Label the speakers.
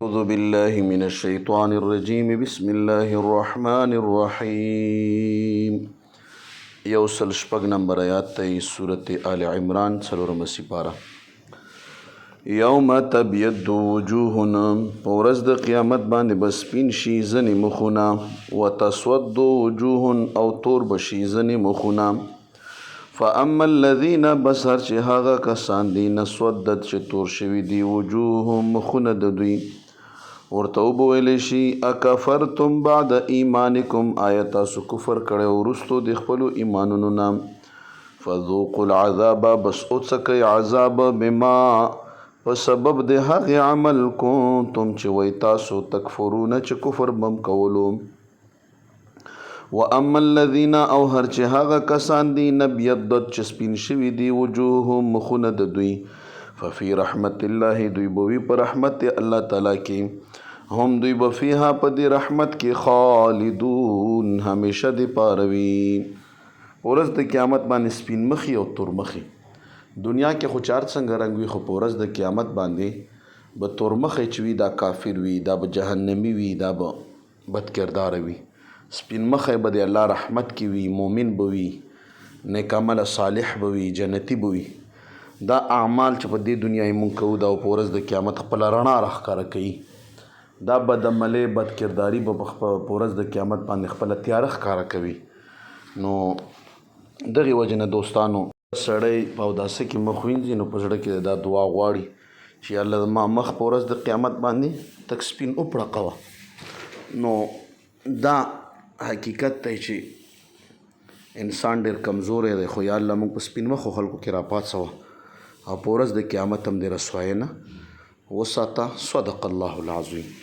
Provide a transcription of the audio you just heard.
Speaker 1: أعوذ بالله من الشيطان الرجيم بسم الله الرحمن الرحيم یوسل شپږ نمبر آیات ته سورة آل عمران څلورمه سپاره. یوم تبیض وجوهنا په ورځ د قیامت باندې به سپین شي ځینې مخونه وتسود وجوه او تور به شي ځینې مخونه. فاما الذین بس هر چې هغه کسان دي نسودت چې تور شوي دي وجوههم مخونه د دوی ورته وبویلی شي اکفرتم بعد ایمانکم آیا تاسو کفر کړی وروستو د خپلو ایمانونو نه فذوقوا العذاب بس وڅکئ عذاب بما په سبب د هغې عمل کنتم چې وی تاسو تکفرونه چې کفر بم کولو. واما الذین او هر چې هغه کسان دي نبیضت چې سپین شوي دي وجوههم مخونه د دوی ففي رحمت الله دوی بوي په رحمت الله تعالی کې هم دوی به فیها په دې رحمت کې خالدون همیشه د پاره وي. ورځ د قیامت باندې سپین مخي او تور مخي دنیا کې خو چار څنګه رنګ وي خو په ورځ د قیامت باندې به تور مخی چې وي دا کافر وي دا به جهنمی وي دا به بد کردار وي. سپین مخی به د الله رحمت کې وي مؤمن به وي نیک عمل صالح به وي جنتی به وي. دا اعمال چې په دې دنیا یې مونږ کوو دا په ورځ د قیامت خپله رڼا راښکاره کوي. دا بدعملۍ بد کرداري به په ورځ د قیامت باندې خپله تیاره ښکاره کوي. نو دغې وجې نه دوستانو سړی په اوداسه کې مخ وینځي نو په زړه کې دا دعا غواړي چې الله ما مخ په ورځ د قیامت باندې تک سپین وپړقوه. نو دا حقیقت دی چې انسان ډېر کمزوری دی خو یا الله موږ په سپین مخو خلکو کې راپاڅوه او په ورځ د قیامت هم د رسوایۍ نه وساته. صدق الله العظیم.